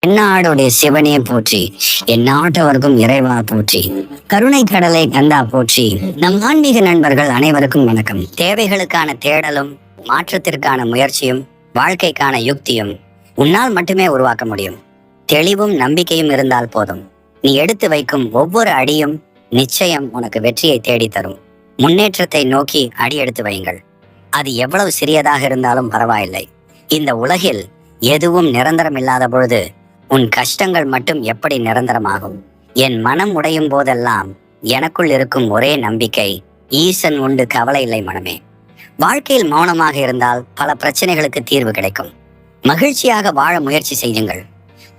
எந்நாடுடைய சிவனே போற்றி, எந்நாட்டவர்க்கும் இறைவா போற்றி, கருணை கடலை கந்தா போற்றி. நம் ஆன்மீக நண்பர்கள் அனைவருக்கும் வணக்கம். தேவைகளுக்கான தேடலும் மாற்றத்திற்கான முயற்சியும் வாழ்க்கைக்கான யுக்தியும் உன்னால் மட்டுமே உருவாக்க முடியும். தெளிவும் நம்பிக்கையும் இருந்தால் போதும். நீ எடுத்து வைக்கும் ஒவ்வொரு அடியும் நிச்சயம் உனக்கு வெற்றியை தேடித்தரும். முன்னேற்றத்தை நோக்கி அடி எடுத்து வையுங்கள். அது எவ்வளவு சிறியதாக இருந்தாலும் பரவாயில்லை. இந்த உலகில் எதுவும் நிரந்தரம் இல்லாத பொழுது உன் கஷ்டங்கள் மட்டும் எப்படி நிரந்தரமாகும்? என் மனம் உடையும் போதெல்லாம் எனக்குள் இருக்கும் ஒரே நம்பிக்கை, ஈசன் உண்டு, கவலை இல்லை மனமே. வாழ்க்கையில் மௌனமாக இருந்தால் பல பிரச்சனைகளுக்கு தீர்வு கிடைக்கும். மகிழ்ச்சியாக வாழ முயற்சி செய்யுங்கள்.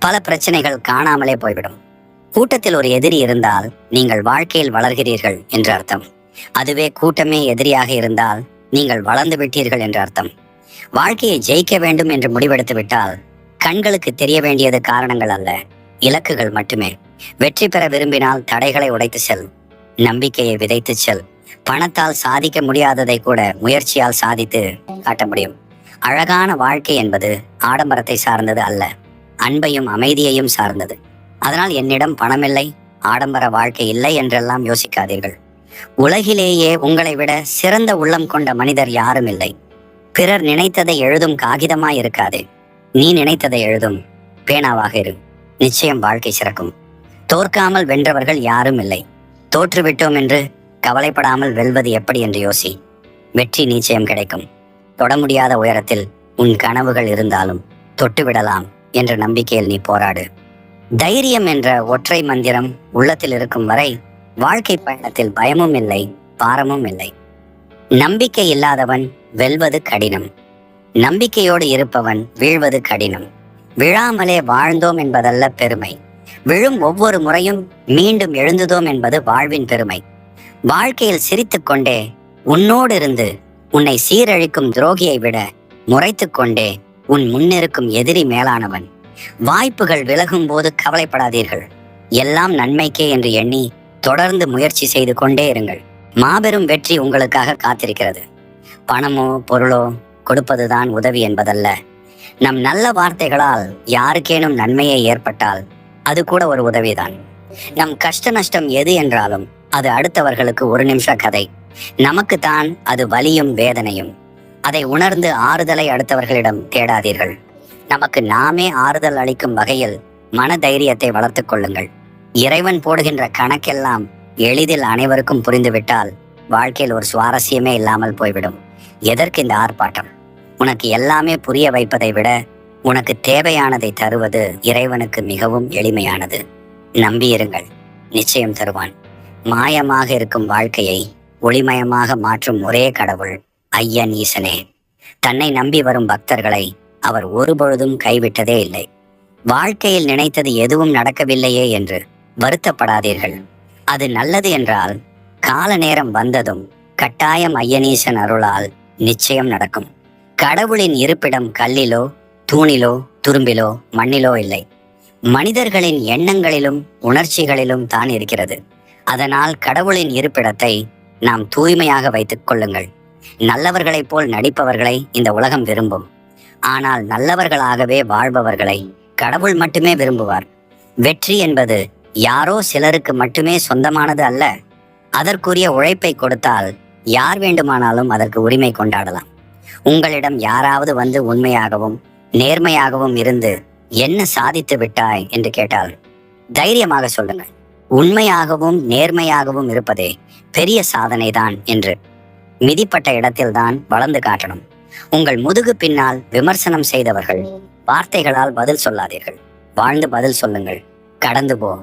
பல பிரச்சனைகள் காணாமலே போய்விடும். கூட்டத்தில் ஒரு எதிரி இருந்தால் நீங்கள் வாழ்க்கையில் வளர்கிறீர்கள் என்று அர்த்தம். அதுவே கூட்டமே எதிரியாக இருந்தால் நீங்கள் வளர்ந்து விட்டீர்கள் என்று அர்த்தம். வாழ்க்கையை ஜெயிக்க வேண்டும் என்று முடிவெடுத்து விட்டால் கண்களுக்கு தெரிய வேண்டியது காரணங்கள் அல்ல, இலக்குகள் மட்டுமே. வெற்றி பெற விரும்பினால் தடைகளை உடைத்து செல், நம்பிக்கையை விதைத்து செல். பணத்தால் சாதிக்க முடியாததை கூட முயற்சியால் சாதித்து காட்ட முடியும். அழகான வாழ்க்கை என்பது ஆடம்பரத்தை சார்ந்தது அல்ல, அன்பையும் அமைதியையும் சார்ந்தது. அதனால் என்னிடம் பணமில்லை, ஆடம்பர வாழ்க்கை இல்லை என்றெல்லாம் யோசிக்காதீர்கள். உலகிலேயே உங்களை விட சிறந்த உள்ளம் கொண்ட மனிதர் யாரும் இல்லை. பிறர் நினைத்ததை எழுதும் காகிதமாய் இருக்காதே, நீ நினைத்ததை எழுதும் பேனாவாக இரு. நிச்சயம் வாழ்க்கை சிறக்கும். தோற்காமல் வென்றவர்கள் யாரும் இல்லை. தோற்றுவிட்டோம் என்று கவலைப்படாமல் வெல்வது எப்படி என்று யோசி. வெற்றி நிச்சயம் கிடைக்கும். தொட முடியாத உயரத்தில் உன் கனவுகள் இருந்தாலும் தொட்டுவிடலாம் என்ற நம்பிக்கையில் நீ போராடு. தைரியம் என்ற ஒற்றை மந்திரம் உள்ளத்தில் இருக்கும் வரை வாழ்க்கை பயணத்தில் பயமும் இல்லை, பாரமும் இல்லை. நம்பிக்கை இல்லாதவன் வெல்வது கடினம். நம்பிக்கையோடு இருப்பவன் வீழ்வது கடினம். விழாமலே வாழ்ந்தோம் என்பதல்ல பெருமை, விழும் ஒவ்வொரு முறையும் மீண்டும் எழுந்துதோம் என்பது வாழ்வின் பெருமை. வாழ்க்கையில் சிரித்துக் கொண்டே உன்னோடு இருந்து உன்னை சீரழிக்கும் துரோகியை விட முறைத்து கொண்டே உன் முன்னிருக்கும் எதிரி மேலானவன். வாய்ப்புகள் விலகும் போது கவலைப்படாதீர்கள். எல்லாம் நன்மைக்கே என்று எண்ணி தொடர்ந்து முயற்சி செய்து கொண்டே இருங்கள். மாபெரும் வெற்றி உங்களுக்காக காத்திருக்கிறது. பணமோ பொருளோ கொடுப்பதுதான் உதவி என்பதல்ல. நம் நல்ல வார்த்தைகளால் யாருக்கேனும் நன்மையை ஏற்பட்டால் அது கூட ஒரு உதவிதான். நம் கஷ்ட நஷ்டம் எது என்றாலும் அது அடுத்தவர்களுக்கு ஒரு நிமிஷ கதை. நமக்குத்தான் அது வலியும் வேதனையும். அதை உணர்ந்து ஆறுதலை அடுத்தவர்களிடம் தேடாதீர்கள். நமக்கு நாமே ஆறுதல் அளிக்கும் வகையில் மன தைரியத்தை வளர்த்து கொள்ளுங்கள். இறைவன் போடுகின்ற கணக்கெல்லாம் எளிதில் அனைவருக்கும் புரிந்துவிட்டால் வாழ்க்கையில் ஒரு சுவாரஸ்யமே இல்லாமல் போய்விடும். எதற்கு இந்த ஆர்ப்பாட்டம்? உனக்கு எல்லாமே புரிய வைப்பதை விட உனக்கு தேவையானதை தருவது இறைவனுக்கு மிகவும் எளிமையானது. நம்பியிருங்கள், நிச்சயம் தருவான். மாயமாக இருக்கும் வாழ்க்கையை ஒளிமயமாக மாற்றும் ஒரே கடவுள் ஐயன் ஈசனே. தன்னை நம்பி வரும் பக்தர்களை அவர் ஒருபொழுதும் கைவிட்டதே இல்லை. வாழ்க்கையில் நினைத்தது எதுவும் நடக்கவில்லையே என்று வருத்தப்படாதீர்கள். அது நல்லது என்றால் கால நேரம் வந்ததும் கட்டாயம் ஐயனீசன் அருளால் நிச்சயம் நடக்கும். கடவுளின் இருப்பிடம் கல்லிலோ தூணிலோ துரும்பிலோ மண்ணிலோ இல்லை, மனிதர்களின் எண்ணங்களிலும் உணர்ச்சிகளிலும் தான் இருக்கிறது. அதனால் கடவுளின் இருப்பிடத்தை நாம் தூய்மையாக வைத்துக் கொள்ளுங்கள். நல்லவர்களைப் போல் நடிப்பவர்களை இந்த உலகம் விரும்பும். ஆனால் நல்லவர்களாகவே வாழ்பவர்களை கடவுள் மட்டுமே விரும்புவார். வெற்றி என்பது யாரோ சிலருக்கு மட்டுமே சொந்தமானது அல்ல. அதற்குரிய உழைப்பை கொடுத்தால் யார் வேண்டுமானாலும் அதற்கு உரிமை கொண்டாடலாம். உங்களிடம் யாராவது வந்து உண்மையாகவும் நேர்மையாகவும் இருந்து என்ன சாதித்து விட்டாய் என்று கேட்டால் தைரியமாக சொல்லுங்கள், உண்மையாகவும் நேர்மையாகவும் இருப்பதே பெரிய சாதனைதான் என்று. மிதிப்பட்ட இடத்தில்தான் வளர்ந்து காட்டணும். உங்கள் முதுகு பின்னால் விமர்சனம் செய்தவர்கள் வார்த்தைகளால் பதில் சொல்லாதீர்கள். வாழ்ந்து பதில் சொல்லுங்கள். கடந்து போ,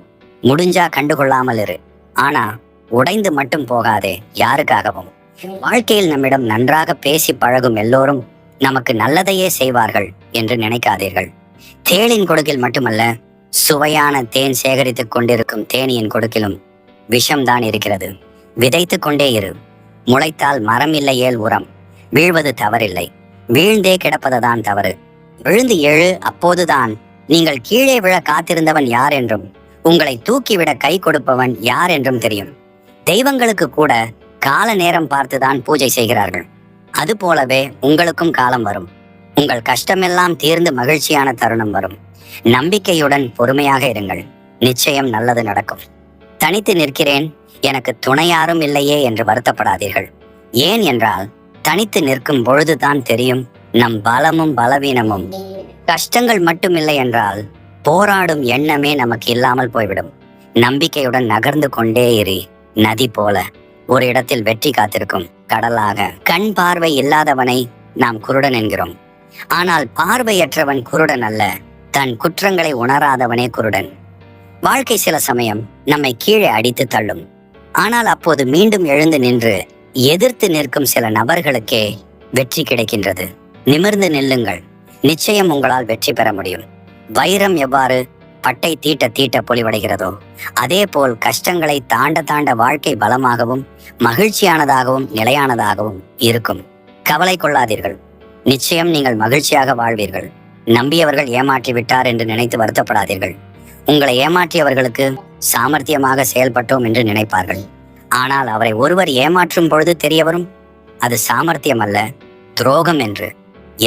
முடிஞ்சா கண்டுகொள்ளாமல் இரு. ஆனா உடைந்து மட்டும் போகாதே யாருக்காகவும். வாழ்க்கையில் நம்மிடம் நன்றாக பேசி பழகும் எல்லோரும் நமக்கு நல்லதையே செய்வார்கள் என்று நினைக்காதீர்கள். தேளின் கொடுக்கில் மட்டுமல்ல, சுவையான தேன் சேகரித்துக் கொண்டிருக்கும் தேனியின் கொடுக்கிலும் விஷம்தான் இருக்கிறது. விதைத்து கொண்டே இரு. முளைத்தால் மரம் இல்லையேல் உரம். வீழ்வது தவறில்லை, வீழ்ந்தே கிடப்பதுதான் தவறு. விழுந்து எழு, அப்போதுதான் நீங்கள் கீழே விழ காத்திருந்தவன் யார் என்றும் உங்களை தூக்கிவிட கை கொடுப்பவன் யார் என்றும் தெரியும். தெய்வங்களுக்கு கூட கால நேரம் பார்த்துதான் பூஜை செய்கிறார்கள். அது போலவே உங்களுக்கும் காலம் வரும். உங்கள் கஷ்டமெல்லாம் தீர்ந்து மகிழ்ச்சியான தருணம் வரும். நம்பிக்கையுடன் பொறுமையாக இருங்கள். நிச்சயம் நல்லது நடக்கும். தனித்து நிற்கிறேன், எனக்கு துணை யாரும் இல்லையே என்று வருத்தப்படாதீர்கள். ஏன் என்றால், தனித்து நிற்கும் பொழுதுதான் தெரியும் நம் பலமும் பலவீனமும். கஷ்டங்கள் மட்டும் இல்லை என்றால் போராடும் எண்ணமே நமக்கு இல்லாமல் போய்விடும். நம்பிக்கையுடன் நகர்ந்து கொண்டே இரு. நதி போல ஒரு இடத்தில் வெற்றி காத்திருக்கும் கடலாக. கண் பார்வை இல்லாதவனை நாம் குருடன் என்கிறோம். ஆனால் பார்வையற்றவன் குருடன் அல்ல, தன் குற்றங்களை உணராதவனே குருடன். வாழ்க்கை சில சமயம் நம்மை கீழே அடித்து தள்ளும். ஆனால் அப்போது மீண்டும் எழுந்து நின்று எதிர்த்து நிற்கும் சில நபர்களுக்கே வெற்றி கிடைக்கின்றது. நிமிர்ந்து நில்லுங்கள், நிச்சயம் உங்களால் வெற்றி பெற முடியும். வைரம் எவ்வாறு பட்டை தீட்ட தீட்ட பொலிவடைகிறதோ அதே போல் கஷ்டங்களை தாண்ட தாண்ட வாழ்க்கை பலமாகவும் மகிழ்ச்சியானதாகவும் நிலையானதாகவும் இருக்கும். கவலை கொள்ளாதீர்கள், நிச்சயம் நீங்கள் மகிழ்ச்சியாக வாழ்வீர்கள். நம்பியவர்கள் ஏமாற்றி விட்டார் என்று நினைத்து வருத்தப்படாதீர்கள். உங்களை ஏமாற்றியவர்களுக்கு சாமர்த்தியமாக செயல்பட்டோம் என்று நினைப்பார்கள். ஆனால் அவரை ஒருவர் ஏமாற்றும் பொழுது தெரிய வரும், அது சாமர்த்தியம் அல்ல, துரோகம் என்று.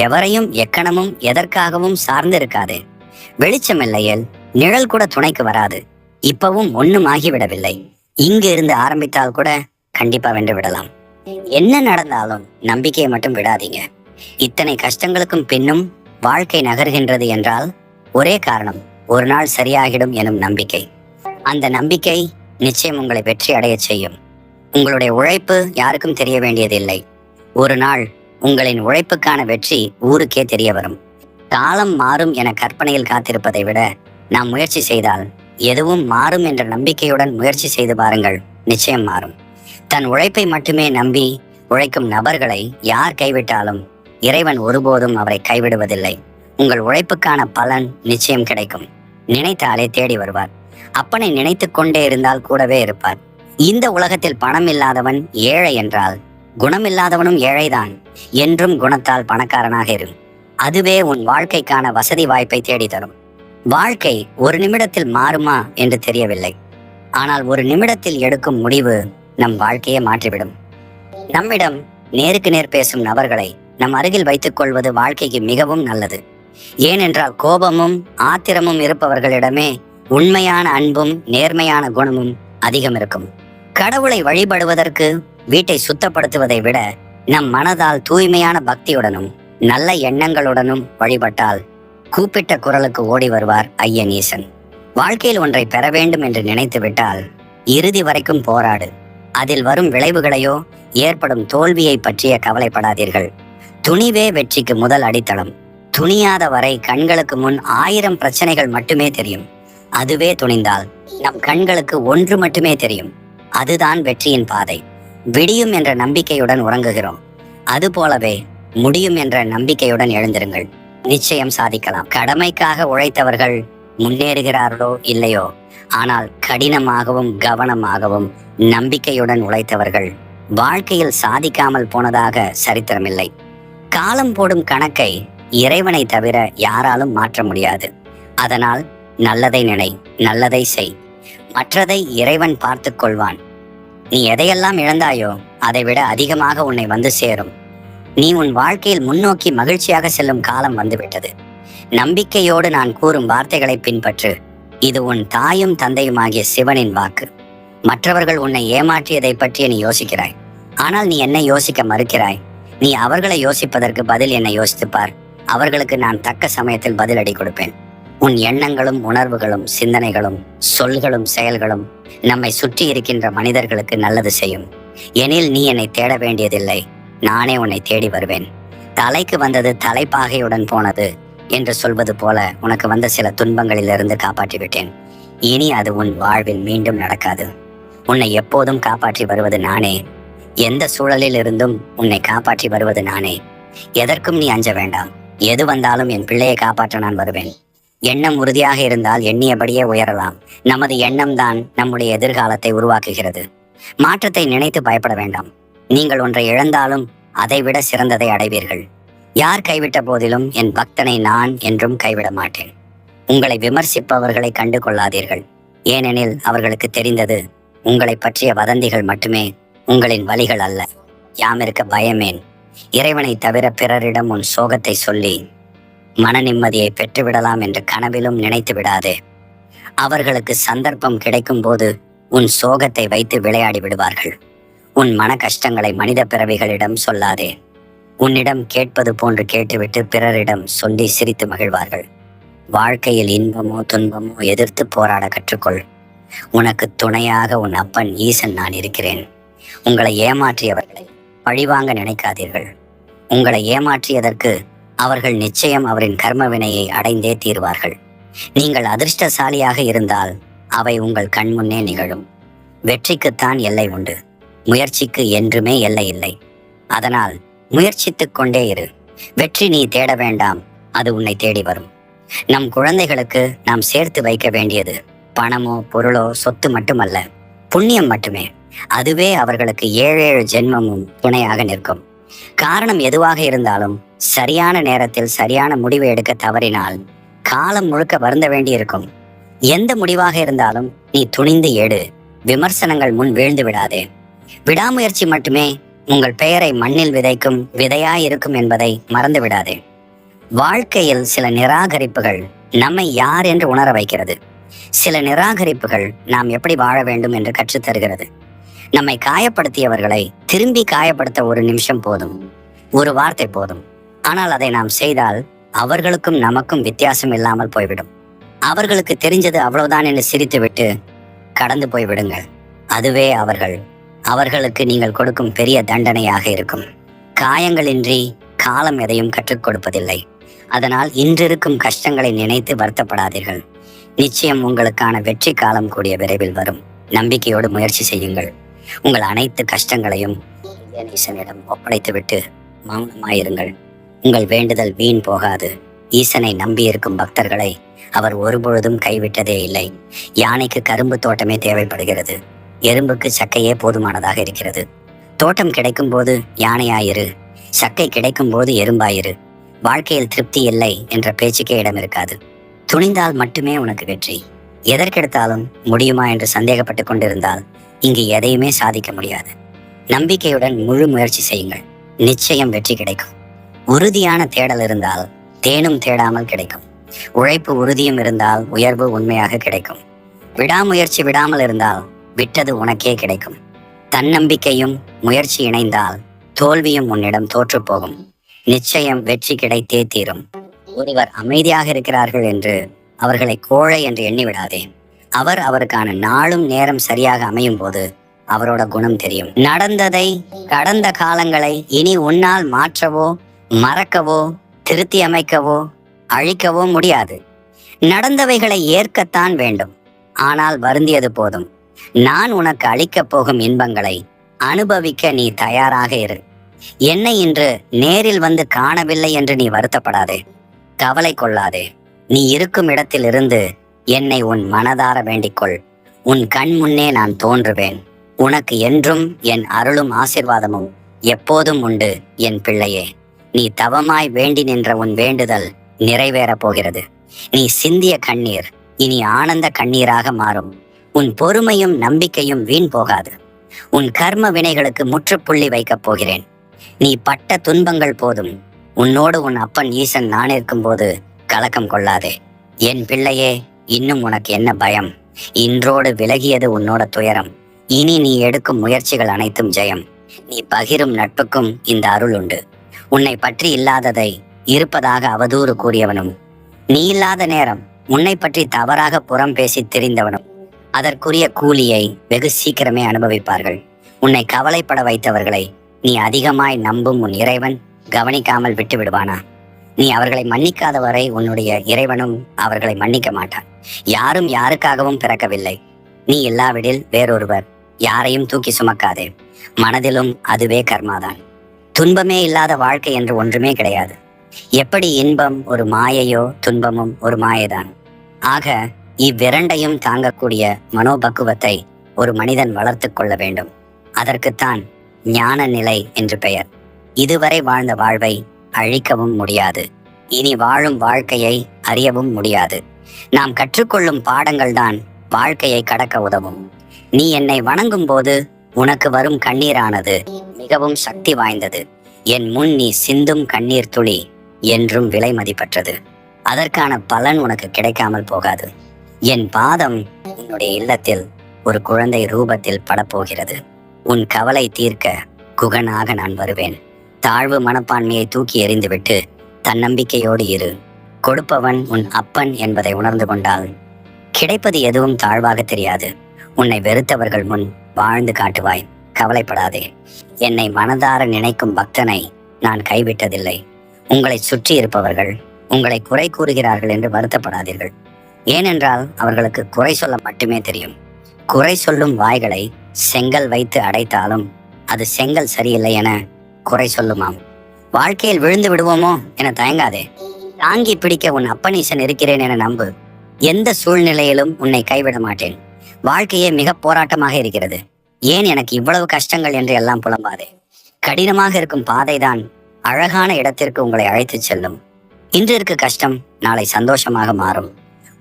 எவரையும் எக்கணமும் எதற்காகவும் சார்ந்து இருக்காது. வெளிச்சம் இல்லையேல் நிழல் கூட துணைக்கு வராது. இப்பவும் ஒண்ணும் ஆகிவிடவில்லை. இங்கு இருந்து ஆரம்பித்தால் கூட கண்டிப்பா வென்று விடலாம். என்ன நடந்தாலும் நம்பிக்கையை மட்டும் விடாதீங்க. இத்தனை கஷ்டங்களுக்கும் பின்னும் வாழ்க்கை நகர்கின்றது என்றால் ஒரே காரணம், ஒரு நாள் சரியாகிடும் எனும் நம்பிக்கை. அந்த நம்பிக்கை நிச்சயம் உங்களை வெற்றி அடைய செய்யும். உங்களுடைய உழைப்பு யாருக்கும் தெரிய வேண்டியதில்லை. ஒரு நாள் உங்களின் உழைப்புக்கான வெற்றி ஊருக்கே தெரிய வரும். காலம் மாறும் என கற்பனையில் காத்திருப்பதை விட நாம் முயற்சி செய்தால் எதுவும் மாறும் என்ற நம்பிக்கையுடன் முயற்சி செய்து பாருங்கள், நிச்சயம் மாறும். தன் உழைப்பை மட்டுமே நம்பி உழைக்கும் நபர்களை யார் கைவிட்டாலும் இறைவன் ஒருபோதும் அவரை கைவிடுவதில்லை. உங்கள் உழைப்புக்கான பலன் நிச்சயம் கிடைக்கும். நினைத்தாலே தேடி வருவார். அப்பனை நினைத்து கொண்டே இருந்தால் கூடவே இருப்பார். இந்த உலகத்தில் பணம் இல்லாதவன் ஏழை என்றால் குணமில்லாதவனும் ஏழைதான். என்றும் குணத்தால் பணக்காரனாக இரு. அதுவே உன் வாழ்க்கைக்கான வசதி வாய்ப்பை தேடி தரும். வாழ்க்கை ஒரு நிமிடத்தில் மாறுமா என்று தெரியவில்லை. ஆனால் ஒரு நிமிடத்தில் எடுக்கும் முடிவு நம் வாழ்க்கையை மாற்றிவிடும். நம்மிடம் நேருக்கு நேர் பேசும் நபர்களை நம் அருகில் வைத்துக் கொள்வது வாழ்க்கைக்கு மிகவும் நல்லது. ஏனென்றால் கோபமும் ஆத்திரமும் இருப்பவர்களிடமே உண்மையான அன்பும் நேர்மையான குணமும் அதிகம் இருக்கும். கடவுளை வழிபடுவதற்கு வீட்டை சுத்தப்படுத்துவதை விட நம் மனதால் தூய்மையான பக்தியுடனும் நல்ல எண்ணங்களுடனும் வழிபட்டால் கூப்பிட்ட குரலுக்கு ஓடி வருவார் ஐயன் ஈசன். வாழ்க்கையில் ஒன்றை பெற வேண்டும் என்று நினைத்து விட்டால் இறுதி வரைக்கும் போராடு. அதில் வரும் விளைவுகளையோ ஏற்படும் தோல்வியை பற்றிய கவலைப்படாதீர்கள். துணிவே வெற்றிக்கு முதல் அடித்தளம். துணியாத வரை கண்களுக்கு முன் 1000 பிரச்சனைகள் மட்டுமே தெரியும். அதுவே துணிந்தால் நம் கண்களுக்கு ஒன்று மட்டுமே தெரியும். அதுதான் வெற்றியின் பாதை. விடியும் என்ற நம்பிக்கையுடன் உறங்குகிறோம். அதுபோலவே முடியும் என்ற நம்பிக்கையுடன் எழுந்திருங்கள். நிச்சயம் சாதிக்கலாம். கடமைக்காக உழைத்தவர்கள் முன்னேறுகிறார்களோ இல்லையோ, ஆனால் கடினமாகவும் கவனமாகவும் நம்பிக்கையுடன் உழைத்தவர்கள் வாழ்க்கையில் சாதிக்காமல் போனதாக சரித்திரமில்லை. காலம் போடும் கணக்கை இறைவனை தவிர யாராலும் மாற்ற முடியாது. அதனால் நல்லதை நினை, நல்லதை செய். மற்றதை இறைவன் பார்த்துக் கொள்வான். நீ எதையெல்லாம் இழந்தாயோ அதை விட அதிகமாக உன்னை வந்து சேரும். நீ உன் வாழ்க்கையில் முன்னோக்கி மகிழ்ச்சியாக செல்லும் காலம் வந்துவிட்டது. நம்பிக்கையோடு நான் கூறும் வார்த்தைகளை பின்பற்று. இது உன் தாயும் தந்தையுமாகிய சிவனின் வாக்கு. மற்றவர்கள் உன்னை ஏமாற்றியதை பற்றி நீ யோசிக்கிறாய். ஆனால் நீ என்னை யோசிக்க மறுக்கிறாய். நீ அவர்களை யோசிப்பதற்கு பதில் என்னை யோசித்துப்பார். அவர்களுக்கு நான் தக்க சமயத்தில் பதிலடி கொடுப்பேன். உன் எண்ணங்களும் உணர்வுகளும் சிந்தனைகளும் சொல்களும் செயல்களும் நம்மை சுற்றி இருக்கின்ற மனிதர்களுக்கு நல்லது செய்யும். எனில் நீ என்னை தேட வேண்டியதில்லை, நானே உன்னை தேடி வருவேன். தலைக்கு வந்தது தலைப்பாகையுடன் போனது என்று சொல்வது போல உனக்கு வந்த சில துன்பங்களிலிருந்து காப்பாற்றி விட்டேன். இனி அது உன் வாழ்வில் மீண்டும் நடக்காது. உன்னை எப்போதும் காப்பாற்றி வருவது நானே. எந்த சூழலில் இருந்தும் உன்னை காப்பாற்றி வருவது நானே. எதற்கும் நீ அஞ்ச வேண்டாம். எது வந்தாலும் என் பிள்ளையை காப்பாற்ற நான் வருவேன். எண்ணம் உறுதியாக இருந்தால் எண்ணியபடியே உயரலாம். நமது எண்ணம் தான் நம்முடைய எதிர்காலத்தை உருவாக்குகிறது. மாற்றத்தை நினைத்து பயப்பட வேண்டாம். நீங்கள் ஒன்றை இழந்தாலும் அதைவிட சிறந்ததை அடைவீர்கள். யார் கைவிட்ட போதிலும் என் பக்தனை நான் என்றும் கைவிட மாட்டேன். உங்களை விமர்சிப்பவர்களை கண்டு கொள்ளாதீர்கள். ஏனெனில் அவர்களுக்கு தெரிந்தது உங்களை பற்றிய வதந்திகள் மட்டுமே, உங்களின் வழிகள் அல்ல. யாமிருக்க பயமேன். இறைவனை தவிர பிறரிடம் உன் சோகத்தை சொல்லி மன நிம்மதியை பெற்றுவிடலாம் என்று கனவிலும் நினைத்து விடாதே. அவர்களுக்கு சந்தர்ப்பம் கிடைக்கும் போது உன் சோகத்தை வைத்து விளையாடி விடுவார்கள். உன் மன கஷ்டங்களை மனித பிறவிகளிடம் சொல்லாதே. உன்னிடம் கேட்பது போன்று கேட்டுவிட்டு பிறரிடம் சொல்லி சிரித்து மகிழ்வார்கள். வாழ்க்கையில் இன்பமோ துன்பமோ எதிர்த்து போராட கற்றுக்கொள். உனக்கு துணையாக உன் அப்பன் ஈசன் நான் இருக்கிறேன். உங்களை ஏமாற்றியவர்களை பழிவாங்க நினைக்காதீர்கள். உங்களை ஏமாற்றியதற்கு அவர்கள் நிச்சயம் அவரின் கர்ம வினையை அடைந்தே தீர்வார்கள். நீங்கள் அதிர்ஷ்டசாலியாக இருந்தால் அவை உங்கள் கண்முன்னே நிகழும். வெற்றிக்குத்தான் எல்லை உண்டு, முயற்சிக்கு என்றுமே எல்லை இல்லை. அதனால் முயற்சித்துக் கொண்டே இரு. வெற்றி நீ தேட வேண்டாம், அது உன்னை தேடி வரும். நம் குழந்தைகளுக்கு நாம் சேர்த்து வைக்க வேண்டியது பணமோ பொருளோ சொத்து மட்டுமல்ல, புண்ணியம் மட்டுமே. அதுவே அவர்களுக்கு 7 ஜென்மமும் துணையாக நிற்கும். காரணம் எதுவாக இருந்தாலும் சரியான நேரத்தில் சரியான முடிவை எடுக்க தவறினால் காலம் முழுக்க வருந்த வேண்டியிருக்கும். எந்த முடிவாக இருந்தாலும் நீ துணிந்து எடு. விமர்சனங்கள் முன் வீழ்ந்து விடாதே. விடாமுயற்சி மட்டுமே உங்கள் பெயரை மண்ணில் விதைக்கும் விதையாயிருக்கும் என்பதை மறந்து விடாதே. வாழ்க்கையில் சில நிராகரிப்புகள் நம்மை யார் என்று உணர வைக்கிறது. சில நிராகரிப்புகள் நாம் எப்படி வாழ வேண்டும் என்று கற்றுத்தருகிறது. நம்மை காயப்படுத்தியவர்களை திரும்பி காயப்படுத்த ஒரு நிமிஷம் போதும், ஒரு வார்த்தை போதும். ஆனால் அதை நாம் செய்தால் அவர்களுக்கும் நமக்கும் வித்தியாசம் இல்லாமல் போய்விடும். அவர்களுக்கு தெரிஞ்சது அவ்வளவுதான் என்று சிரித்துவிட்டு கடந்து போய்விடுங்கள். அதுவே அவர்களுக்கு நீங்கள் கொடுக்கும் பெரிய தண்டனையாக இருக்கும். காயங்களின்றி காலம் எதையும் கற்றுக் கொடுப்பதில்லை. அதனால் இன்றிருக்கும் கஷ்டங்களை நினைத்து வருத்தப்படாதீர்கள். நிச்சயம் உங்களுக்கான வெற்றி காலம் கூடிய விரைவில் வரும். நம்பிக்கையோடு முயற்சி செய்யுங்கள். உங்கள் அனைத்து கஷ்டங்களையும் ஈசனிடம் ஒப்படைத்துவிட்டு மௌனமாயிருங்கள். உங்கள் வேண்டுதல் வீண் போகாது. ஈசனை நம்பியிருக்கும் பக்தர்களை அவர் ஒருபொழுதும் கைவிட்டதே இல்லை. யானைக்கு கரும்பு தோட்டமே தேவைப்படுகிறது, எறும்புக்கு சக்கையே போதுமானதாக இருக்கிறது. தோட்டம் கிடைக்கும் போது யானையாயிரு, சக்கை கிடைக்கும் போது எறும்பாயிரு. வாழ்க்கையில் திருப்தி இல்லை என்ற பேச்சுக்கே இடம் இருக்காது. துணிந்தால் மட்டுமே உனக்கு வெற்றி. எதற்கெடுத்தாலும் முடியுமா என்று சந்தேகப்பட்டு கொண்டிருந்தால் இங்கு எதையுமே சாதிக்க முடியாது. நம்பிக்கையுடன் முழு முயற்சி செய்யுங்கள். நிச்சயம் வெற்றி கிடைக்கும். உறுதியான தேடல் இருந்தால் தேனும் தேடாமல் கிடைக்கும். உழைப்பு உறுதியும் இருந்தால் உயர்வு உண்மையாக கிடைக்கும். விடாமுயற்சி விடாமல் இருந்தால் விட்டது உனக்கே கிடைக்கும். தன்னம்பிக்கையும் முயற்சி இணைந்தால் தோல்வியும் உன்னிடம் தோற்று போகும். நிச்சயம் வெற்றி கிடைத்தே தீரும். ஒருவர் அமைதியாக இருக்கிறார்கள் என்று அவர்களை கோழை என்று எண்ணிவிடாதே. அவருக்கான நாளும் நேரம் சரியாக அமையும் போது அவரோட குணம் தெரியும். நடந்ததை, கடந்த காலங்களை இனி உன்னால் மாற்றவோ மறக்கவோ திருத்தி அமைக்கவோ அழிக்கவோ முடியாது. நடந்தவைகளை ஏற்கத்தான் வேண்டும். ஆனால் வருந்தியது போதும். நான் உனக்கு அளிக்கப் போகும் இன்பங்களை அனுபவிக்க நீ தயாராக இரு. என்னை இன்று நேரில் வந்து காணவில்லை என்று நீ வருத்தப்படாதே, கவலை கொள்ளாதே. நீ இருக்கும் இடத்தில் இருந்து என்னை உன் மனதார வேண்டிக்கொள். உன் கண் முன்னே நான் தோன்றுவேன். உனக்கு என்றும் என் அருளும் ஆசீர்வாதமும் எப்போதும் உண்டு என் பிள்ளையே. நீ தவமாய் வேண்டி நின்ற உன் வேண்டுதல் நிறைவேறப் போகிறது. நீ சிந்திய கண்ணீர் இனி ஆனந்த கண்ணீராக மாறும். உன் பொறுமையும் நம்பிக்கையும் வீண் போகாது. உன் கர்ம வினைகளுக்கு முற்றுப்புள்ளி வைக்கப் போகிறேன். நீ பட்ட துன்பங்கள் போதும். உன்னோடு உன் அப்பன் ஈசன் நான் இருக்கும்போது கலக்கம் கொள்ளாதே. என் பிள்ளையே, இன்னும் உனக்கு என்ன பயம்? இன்றோடு விலகியது உன்னோட துயரம். இனி நீ எடுக்கும் முயற்சிகள் அனைத்தும் ஜெயம். நீ பகிரும் நட்புக்கும் இந்த அருள் உண்டு. உன்னை பற்றி இல்லாததை இருப்பதாக அவதூறு கூறியவனும், நீ இல்லாத நேரம் உன்னை பற்றி தவறாக புறம் பேசி திரிந்தவனும் அதற்குரிய கூலியை வெகு சீக்கிரமே அனுபவிப்பார்கள். உன்னை கவலைப்பட வைத்தவர்களை நீ அதிகமாய் நம்பும் உன் இறைவன் கவனிக்காமல் விட்டு விடுவானா? நீ அவர்களை மன்னிக்காத வரை உன்னுடைய இறைவனும் அவர்களை மன்னிக்க மாட்டான். யாரும் யாருக்காகவும் பிறக்கவில்லை. நீ இல்லாவிடில் வேறொருவர். யாரையும் தூக்கி சுமக்காதே. மனதிலும் அதுவே கர்மாதான். துன்பமே இல்லாத வாழ்க்கை என்று ஒன்றுமே கிடையாது. எப்படி இன்பம் ஒரு மாயையோ துன்பமும் ஒரு மாயைதான். ஆக இவ்விரண்டையும் தாங்கக்கூடிய மனோபக்குவத்தை ஒரு மனிதன் வளர்த்து கொள்ள வேண்டும். அதற்குத்தான் ஞான நிலை என்று பெயர். இதுவரை வாழ்ந்த வாழ்வை அழிக்கவும் முடியாது. இனி வாழும் வாழ்க்கையை அறியவும் முடியாது. நாம் கற்றுக்கொள்ளும் பாடங்கள் தான் வாழ்க்கையை கடக்க உதவும். நீ என்னை வணங்கும் போது உனக்கு வரும் கண்ணீரானது மிகவும் சக்தி வாய்ந்தது. என் முன் நீ சிந்தும் கண்ணீர் துளி என்றும் விலை மதிப்பற்றது. அதற்கான பலன் உனக்கு கிடைக்காமல் போகாது. என் பாதம் உன்னுடைய இல்லத்தில் ஒரு குழந்தை ரூபத்தில் படப்போகிறது. உன் கவலை தீர்க்க குகனாக நான் வருவேன். தாழ்வு மனப்பான்மையை தூக்கி எறிந்துவிட்டு தன்னம்பிக்கையோடு இரு. கொடுப்பவன் உன் அப்பன் என்பதை உணர்ந்து கொண்டால் கிடைப்பது எதுவும் தாழ்வாக தெரியாது. உன்னை வெறுத்தவர்கள் முன் வாழ்ந்து காட்டுவாய். கவலைப்படாதே. என்னை மனதார நினைக்கும் பக்தனை நான் கைவிட்டதில்லை. உங்களை சுற்றி இருப்பவர்கள் உங்களை குறை கூறுகிறார்கள் என்று வருத்தப்படாதீர்கள். ஏனென்றால் அவர்களுக்கு குறை சொல்ல மட்டுமே தெரியும். குறை சொல்லும் வாய்களை செங்கல் வைத்து அடைத்தாலும் அது செங்கல் சரியில்லை என குறை சொல்லுமாம். வாழ்க்கையில் விழுந்து விடுவோமோ என தயங்காதே. தாங்கி பிடிக்க உன் அப்பனீசன் இருக்கிறேன் என நம்பு. எந்த சூழ்நிலையிலும் உன்னை கைவிட மாட்டேன். வாழ்க்கையே மிக போராட்டமாக இருக்கிறது. ஏன் எனக்கு இவ்வளவு கஷ்டங்கள் என்று எல்லாம் புலம்பாதே. கடினமாக இருக்கும் பாதைதான் அழகான இடத்திற்கு உங்களை அழைத்து செல்லும். இன்று இருக்க கஷ்டம் நாளை சந்தோஷமாக மாறும்.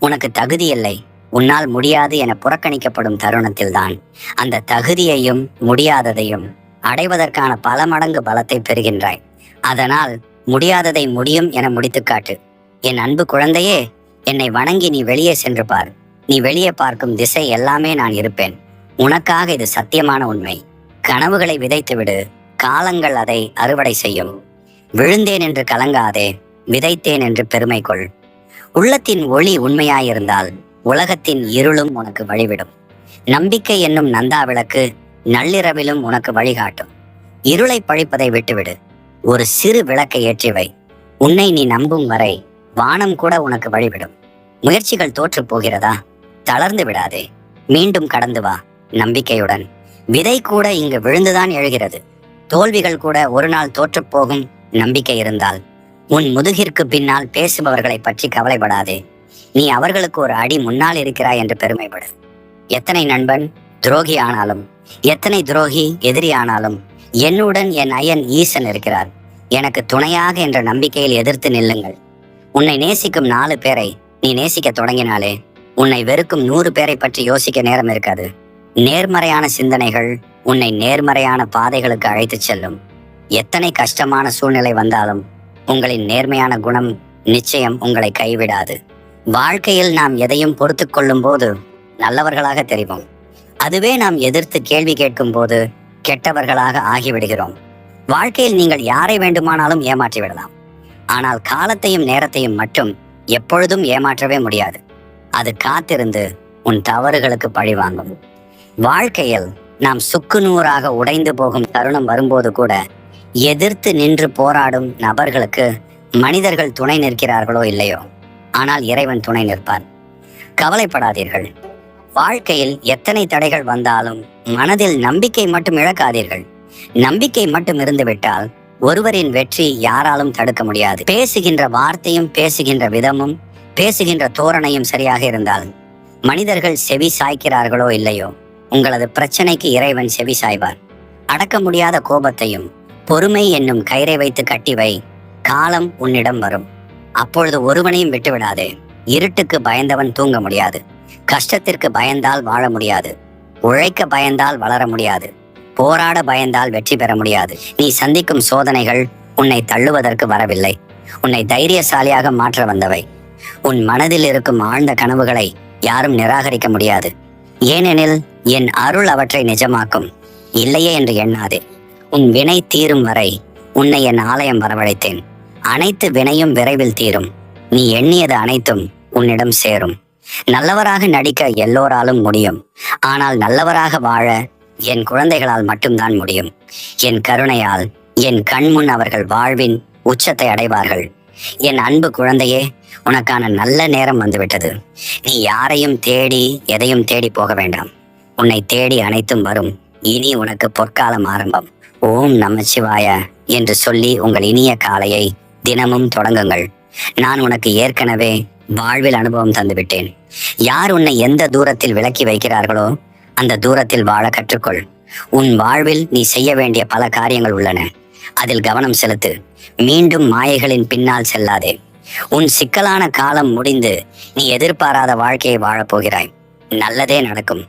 உனக்கு தகுதி இல்லை, உன்னால் முடியாது என புறக்கணிக்கப்படும் தருணத்தில்தான் அந்த தகுதியையும் முடியாததையும் அடைவதற்கான பல மடங்கு பலத்தை பெறுகின்றாய். அதனால் முடியாததை முடியும் என முடித்து காட்டு. என் அன்பு குழந்தையே, என்னை வணங்கி நீ வெளியே சென்று பார். நீ வெளியே பார்க்கும் திசை எல்லாமே நான் இருப்பேன். உனக்காக இது சத்தியமான உண்மை. கனவுகளை விதைத்துவிடு, காலங்கள் அதை அறுவடை செய்யும். விழுந்தேன் என்று கலங்காதே, விதைத்தேன் என்று பெருமை கொள். உள்ளத்தின் ஒளி உண்மையாயிருந்தால் உலகத்தின் இருளும் உனக்கு வழிவிடும். நம்பிக்கை என்னும் நந்தா விளக்கு நள்ளிரவிலும் உனக்கு வழிகாட்டும். இருளை பழிப்பதை விட்டுவிடு, ஒரு சிறு விளக்கை ஏற்றிவை. உன்னை நீ நம்பும் வரை வானம் கூட உனக்கு வழிவிடும். முயற்சிகள் தோற்று போகிறதா? தளர்ந்து விடாதே, மீண்டும் கடந்து வா நம்பிக்கையுடன். விதை கூட இங்கு விழுந்துதான் எழுகிறது. தோல்விகள் கூட ஒரு நாள் தோற்று போகும். நம்பிக்கை இருந்தால் உன் முதுகிற்கு பின்னால் பேசுபவர்களை பற்றி கவலைப்படாதே. நீ அவர்களுக்கு ஒரு அடி முன்னால் இருக்கிறாய் என்று பெருமைப்படு. எத்தனை நண்பன் துரோகி ஆனாலும், எத்தனை துரோகி எதிரி ஆனாலும் என்னுடன் என் ஐயன் ஈசன் இருக்கிறார். எனக்கு துணையாக என்ற நம்பிக்கையில் எதிர்த்து நில்லுங்கள். உன்னை நேசிக்கும் 4 பேரை நீ நேசிக்க தொடங்கினாலே உன்னை வெறுக்கும் 100 பேரை பற்றி யோசிக்க நேரம் இருக்காது. நேர்மறையான சிந்தனைகள் உன்னை நேர்மறையான பாதைகளுக்கு அழைத்து செல்லும். எத்தனை கஷ்டமான சூழ்நிலை வந்தாலும் உங்களின் நேர்மையான குணம் நிச்சயம் உங்களை கைவிடாது. வாழ்க்கையில் நாம் எதையும் பொறுத்து கொள்ளும் போது நல்லவர்களாக தெரிவோம். அதுவே நாம் எதிர்த்து கேள்வி கேட்கும் போது கெட்டவர்களாக ஆகிவிடுகிறோம். வாழ்க்கையில் நீங்கள் யாரை வேண்டுமானாலும் ஏமாற்றி விடலாம். ஆனால் காலத்தையும் நேரத்தையும் மட்டும் எப்பொழுதும் ஏமாற்றவே முடியாது. அது காத்திருந்து உன் தவறுகளுக்கு பழி வாங்கும். வாழ்க்கையில் நாம் சுக்குநூறாக உடைந்து போகும் தருணம் வரும்போது கூட எதிர்த்து நின்று போராடும் நபர்களுக்கு மனிதர்கள் துணை நிற்கிறார்களோ இல்லையோ, ஆனால் இறைவன் துணை நிற்பார். கவலைப்படாதீர்கள். வாழ்க்கையில் எத்தனை தடைகள் வந்தாலும் மனதில் நம்பிக்கை மட்டும் இழக்காதீர்கள். நம்பிக்கை மட்டும் இருந்துவிட்டால் ஒருவரின் வெற்றி யாராலும் தடுக்க முடியாது. பேசுகின்ற வார்த்தையும் பேசுகின்ற விதமும் பேசுகின்ற தோரணையும் சரியாக இருந்தால் மனிதர்கள் செவி சாய்க்கிறார்களோ இல்லையோ, உங்களது பிரச்சனைக்கு இறைவன் செவி சாய்வார். அடக்க முடியாத கோபத்தையும் பொறுமை என்னும் கயிறை வைத்து கட்டிவை. காலம் உன்னிடம் வரும். அப்பொழுது ஒருவனையும் விட்டுவிடாதே. இருட்டுக்கு பயந்தவன் தூங்க முடியாது. கஷ்டத்திற்கு பயந்தால் வாழ முடியாது. உழைக்க பயந்தால் வளர முடியாது. போராட பயந்தால் வெற்றி பெற முடியாது. நீ சந்திக்கும் சோதனைகள் உன்னை தள்ளுவதற்கு வரவில்லை, உன்னை தைரியசாலியாக மாற்ற வந்தவை. உன் மனதில் இருக்கும் ஆழ்ந்த கனவுகளை யாரும் நிராகரிக்க முடியாது. ஏனெனில் என் அருள் அவற்றை நிஜமாக்கும். இல்லையே என்று எண்ணாதே. உன் வினை தீரும் வரை உன்னை என் ஆலயம் வரவழைத்தேன். அனைத்து வினையும் விரைவில் தீரும். நீ எண்ணியது அனைத்தும் உன்னிடம் சேரும். நல்லவராக நடிக்க எல்லோராலும் முடியும். ஆனால் நல்லவராக வாழ என் குழந்தைகளால் மட்டும்தான் முடியும். என் கருணையால் என் கண்முன் அவர்கள் வாழ்வின் உச்சத்தை அடைவார்கள். என் அன்பு குழந்தையே, உனக்கான நல்ல நேரம் வந்துவிட்டது. நீ யாரையும் தேடி எதையும் தேடி போக வேண்டாம். உன்னை தேடி அனைத்தும் வரும். இனி உனக்கு பொற்காலம் ஆரம்பம். ஓம் நமச்சிவாய என்று சொல்லி உங்கள் இனிய காலையை தினமும் தொடங்குங்கள். நான் உனக்கு ஏற்கனவே வாழ்வில் அனுபவம் தந்துவிட்டேன். யார் உன்னை எந்த தூரத்தில் விலக்கி வைக்கிறார்களோ அந்த தூரத்தில் வாழ கற்றுக்கொள். உன் வாழ்வில் நீ செய்ய வேண்டிய பல காரியங்கள் உள்ளன. அதில் கவனம் செலுத்து. மீண்டும் மாயைகளின் பின்னால் செல்லாதே. உன் சிக்கலான காலம் முடிந்து நீ எதிர்பாராத வாழ்க்கையை வாழப்போகிறாய். நல்லதே நடக்கும்.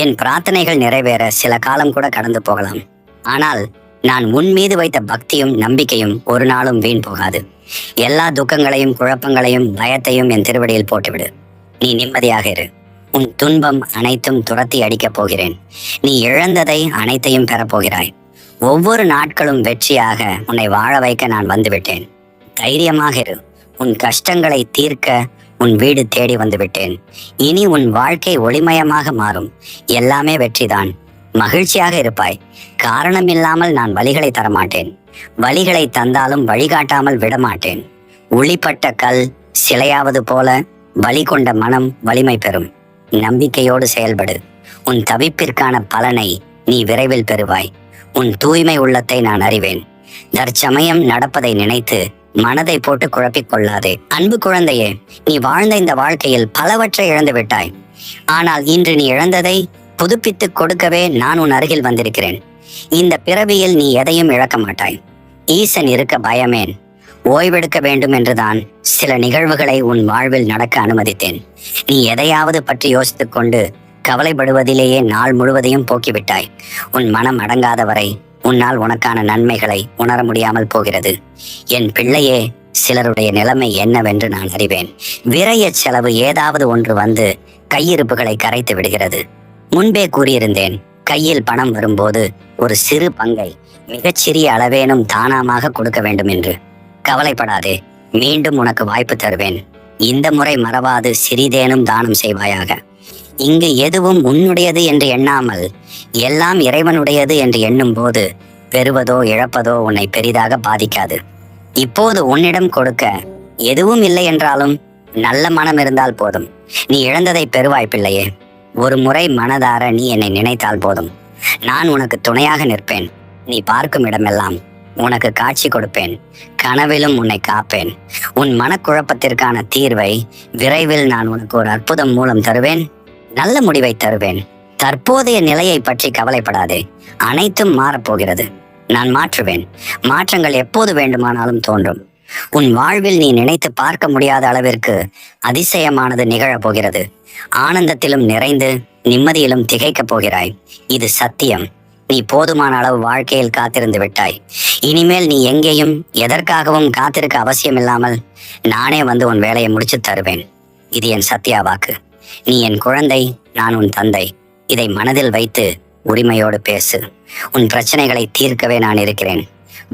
என் பிரார்த்தனைகள் நிறைவேற சில காலம் கூட கடந்து போகலாம். ஆனால் நான் உன் மீது வைத்த பக்தியும் நம்பிக்கையும் ஒரு நாளும் வீண் போகாது. எல்லா துக்கங்களையும் குழப்பங்களையும் பயத்தையும் என் திருவடியில் போட்டுவிடு. நீ நிம்மதியாக இரு. உன் துன்பம் அனைத்தும் துரத்தி அடிக்கப் போகிறேன். நீ இழந்ததை அனைத்தையும் பெறப்போகிறாய். ஒவ்வொரு நாட்களும் வெற்றியாக உன்னை வாழ வைக்க நான் வந்துவிட்டேன். தைரியமாக இரு. உன் கஷ்டங்களை தீர்க்க உன் வீடு தேடி வந்துவிட்டேன். இனி உன் வாழ்க்கை ஒளிமயமாக மாறும். எல்லாமே வெற்றிதான். மகிழ்ச்சியாக இருப்பாய். காரணமில்லாமல் நான் வழிகளை தரமாட்டேன். வழிகளை தந்தாலும் வழிகாட்டாமல் விடமாட்டேன். உளிப்பட்ட கல் சிலையாவது போல வலி கொண்ட மனம் வலிமை பெறும். நம்பிக்கையோடு செயல்படு. உன் தவிப்பிற்கான பலனை நீ விரைவில் பெறுவாய். உன் தூய்மை உள்ளத்தை நான் அறிவேன். தற்சமயம் நடப்பதை நினைத்து மனதை போட்டு குழப்பிக் கொள்ளாதே. அன்பு குழந்தையே, நீ வாழ்ந்த இந்த வாழ்க்கையில் பலவற்றை இழந்து விட்டாய். ஆனால் இன்று நீ இழந்ததை புதுப்பித்து கொடுக்கவே நான் உன் அருகில் வந்திருக்கிறேன். இந்த பிறவியில் நீ எதையும் இழக்க மாட்டாய். ஈசன் இருக்க பயமேன். ஓய்வெடுக்க வேண்டும் என்றுதான் சில நிகழ்வுகளை உன் வாழ்வில் நடக்க அனுமதித்தேன். நீ எதையாவது பற்றி யோசித்துக் கொண்டு கவலைப்படுவதிலேயே நாள் முழுவதையும் போக்கிவிட்டாய். உன் மனம் அடங்காத வரை உன்னால் உனக்கான நன்மைகளை உணர முடியாமல் போகிறது. என் பிள்ளையே, சிலருடைய நிலைமை என்னவென்று நான் அறிவேன். விரய செலவு ஏதாவது ஒன்று வந்து கையிருப்புகளை கரைத்து விடுகிறது. முன்பே கூறியிருந்தேன், கையில் பணம் வரும்போது ஒரு சிறு பங்கை மிகச்சிறிய அளவேனும் தானமாக கொடுக்க வேண்டும் என்று. கவலைப்படாதே, மீண்டும் உனக்கு வாய்ப்பு தருவேன். இந்த முறை மறவாது சிறிதேனும் தானம் செய்வாயாக. இங்கு எதுவும் உன்னுடையது என்று எண்ணாமல் எல்லாம் இறைவனுடையது என்று எண்ணும் போது பெறுவதோ இழப்பதோ உன்னை பெரிதாக பாதிக்காது. இப்போது உன்னிடம் கொடுக்க எதுவும் இல்லை என்றாலும் நல்ல மனம் இருந்தால் போதும். நீ இழந்ததை பெறுவாய் பிள்ளையே. ஒரு முறை மனதார நீ என்னை நினைத்தால் போதும். நான் உனக்கு துணையாக நிற்பேன். நீ பார்க்கும் இடமெல்லாம் உனக்கு காட்சி கொடுப்பேன். கனவிலும் உன்னை காப்பேன். உன் மனக்குழப்பத்திற்கான தீர்வை விரைவில் நான் உனக்கு ஒரு அற்புதம் மூலம் தருவேன். நல்ல முடிவை தருவேன். தற்போதைய நிலையை பற்றி கவலைப்படாதே. அனைத்தும் மாறப்போகிறது. நான் மாற்றுவேன். மாற்றங்கள் எப்போது வேண்டுமானாலும் தோன்றும். உன் வாழ்வில் நீ நினைத்து பார்க்க முடியாத அளவிற்கு அதிசயமானது நிகழப்போகிறது. ஆனந்தத்திலும் நிறைந்து நிம்மதியிலும் திகைக்கப் போகிறாய். இது சத்தியம். நீ போதுமான அளவு வாழ்க்கையில் காத்திருந்து விட்டாய். இனிமேல் நீ எங்கேயும் எதற்காகவும் காத்திருக்க அவசியமில்லாமல் நானே வந்து உன் வேலையை முடிச்சு தருவேன். இது என் சத்தியா வாக்கு. நீ என் குழந்தை, நான் உன் தந்தை. இதை மனதில் வைத்து உரிமையோடு பேசு. உன் பிரச்சனைகளை தீர்க்கவே நான் இருக்கிறேன்.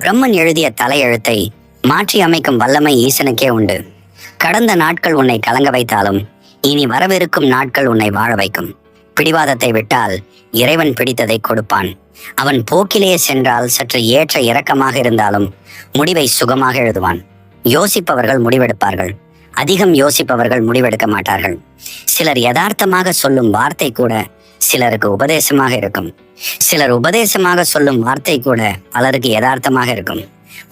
பிரம்மன் எழுதிய தலையெழுத்தை மாற்றி அமைக்கும் வல்லமை ஈசனுக்கே உண்டு. கடந்த நாட்கள் உன்னை கலங்க வைத்தாலும் இனி வரவிருக்கும் நாட்கள் உன்னை வாழ வைக்கும். பிடிவாதத்தை விட்டால் இறைவன் பிடித்ததை கொடுப்பான். அவன் போக்கிலேயே சென்றால் சற்று ஏற்ற இறக்கமாக இருந்தாலும் முடிவை சுகமாக எழுதுவான். யோசிப்பவர்கள் முடிவெடுப்பார்கள். அதிகம் யோசிப்பவர்கள் முடிவெடுக்க மாட்டார்கள். சிலர் யதார்த்தமாக சொல்லும் வார்த்தை கூட சிலருக்கு உபதேசமாக இருக்கும். சிலர் உபதேசமாக சொல்லும் வார்த்தை கூட பலருக்கு யதார்த்தமாக இருக்கும்.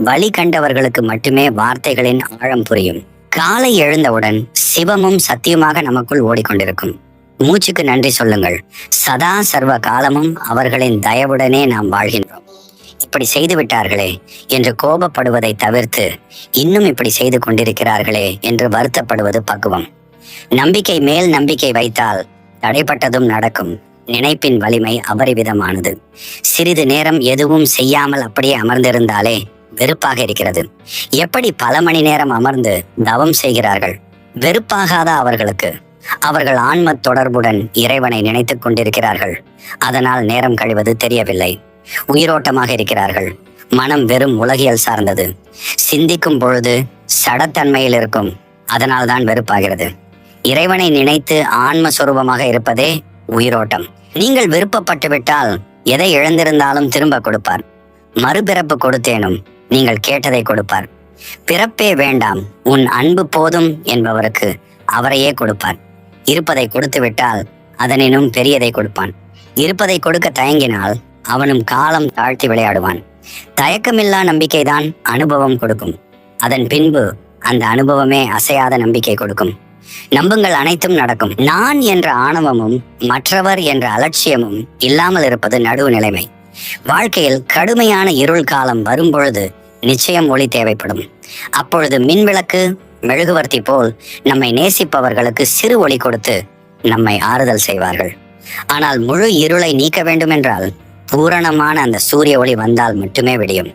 வழி கண்டவர்களுக்கு மட்டுமே வார்த்தைகளின் ஆழம் புரியும். காலை எழுந்தவுடன் சிவமும் சத்தியமாக நமக்குள் ஓடிக்கொண்டிருக்கும். மூச்சுக்கு நன்றி சொல்லுங்கள். சதா சர்வ காலமும் அவர்களின் தயவுடனே நாம் வாழ்கின்றோம். இப்படி செய்து விட்டார்களே என்று கோபப்படுவதை தவிர்த்து இன்னும் இப்படி செய்து கொண்டிருக்கிறார்களே என்று வருத்தப்படுவது பக்குவம். நம்பிக்கை மேல் நம்பிக்கை வைத்தால் தடைப்பட்டதும் நடக்கும். நினைப்பின் வலிமை அபரிவிதமானது. சிறிது நேரம் எதுவும் செய்யாமல் அப்படியே அமர்ந்திருந்தாலே வெறுப்பாக இருக்கிறது. எப்படி பல மணி நேரம் அமர்ந்து தவம் செய்கிறார்கள்? வெறுப்பாகாத அவர்களுக்கு? அவர்கள் ஆன்ம தொடர்புடன் இறைவனை நினைத்துக் கொண்டிருக்கிறார்கள். அதனால் நேரம் கழிவது தெரியவில்லை. உயிரோட்டமாக இருக்கிறார்கள். மனம் வெறும் உலகியல் சார்ந்தது. சிந்திக்கும் பொழுது சடத்தன்மையில் இருக்கும். அதனால் தான் வெறுப்பாகிறது. இறைவனை நினைத்து ஆன்ம சொரூபமாக இருப்பதே உயிரோட்டம். நீங்கள் விருப்பப்பட்டு விட்டால் எதை இழந்திருந்தாலும் திரும்ப கொடுப்பார். மறுபிறப்பு கொடுத்தேனும் நீங்கள் கேட்டதை கொடுப்பார். பிறப்பே வேண்டாம், உன் அன்பு போதும் என்பவருக்கு அவரையே கொடுப்பார். இருப்பதை கொடுத்து விட்டால் அதனினும் பெரியதை கொடுப்பான். இருப்பதை கொடுக்க தயங்கினால் அவனும் காலம் தாழ்த்தி விளையாடுவான். தயக்கமில்லா நம்பிக்கைதான் அனுபவம் கொடுக்கும். அதன் பின்பு அந்த அனுபவமே அசையாத நம்பிக்கை கொடுக்கும். நம்புங்கள், அனைத்தும் நடக்கும். நான் என்ற ஆணவமும் மற்றவர் என்ற அலட்சியமும் இல்லாமல் இருப்பது நடுவு நிலைமை. வாழ்க்கையில் கடுமையான இருள் காலம் வரும்பொழுது நிச்சயம் ஒளி தேவைப்படும். அப்பொழுது மின்விளக்கு மெழுகுவர்த்தி போல் நம்மை நேசிப்பவர்களுக்கு சிறு ஒளி கொடுத்து நம்மை ஆறுதல் செய்வார்கள். ஆனால் முழு இருளை நீக்க வேண்டும் என்றால் பூரணமான அந்த சூரிய ஒளி வந்தால் மட்டுமே விடியும்.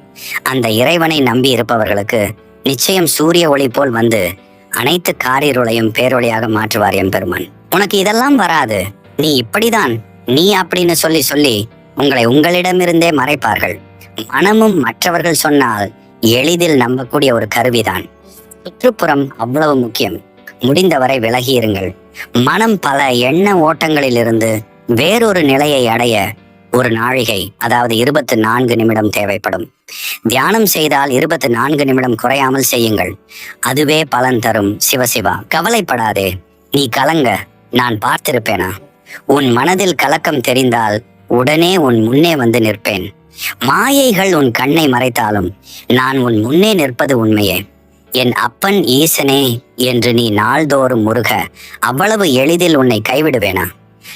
அந்த இறைவனை நம்பி இருப்பவர்களுக்கு நிச்சயம் சூரிய ஒளி போல் வந்து அனைத்து காரிருளையும் பேரொளியாக மாற்றுவார் எம்பெருமான். உனக்கு இதெல்லாம் வராது, நீ இப்படிதான், நீ அப்படின்னு சொல்லி சொல்லி உங்களை உங்களிடமிருந்தே மறைப்பார்கள். மனமும் மற்றவர்கள் சொன்னால் எளிதில் நம்பக்கூடிய ஒரு கருவிதான். சுற்றுப்புறம் அவ்வளவு முக்கியம். முடிந்தவரை விலகியிருங்கள். மனம் பல எண்ண ஓட்டங்களிலிருந்து வேறொரு நிலையை அடைய ஒரு நாழிகை, அதாவது 24 நிமிடம் தேவைப்படும். தியானம் செய்தால் 24 நிமிடம் குறையாமல் செய்யுங்கள். அதுவே பலன் தரும். சிவசிவா, கவலைப்படாதே. நீ கலங்க, நான் பார்த்திருப்பேனா? உன் மனதில் கலக்கம் தெரிந்தால் உடனே உன் முன்னே வந்து நிற்பேன். மாயைகள் உன் கண்ணை மறைத்தாலும் நான் உன் முன்னே நிற்பது உண்மையே. என் அப்பன் ஈசனே என்று நீ நாள்தோறும் முருக அவ்வளவு எளிதில் உன்னை கைவிடுவேனா?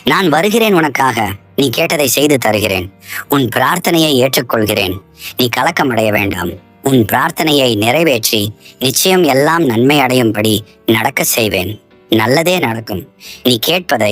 நான் வருகிறேன் உனக்காக. நீ கேட்டதை செய்து தருகிறேன். உன் பிரார்த்தனையை ஏற்றுக்கொள்கிறேன். நீ கலக்கமடைய வேண்டாம். உன் பிரார்த்தனையை நிறைவேற்றி நிச்சயம் எல்லாம் நன்மை அடையும்படி நடக்க செய்வேன். நல்லதே நடக்கும். நீ கேட்பதை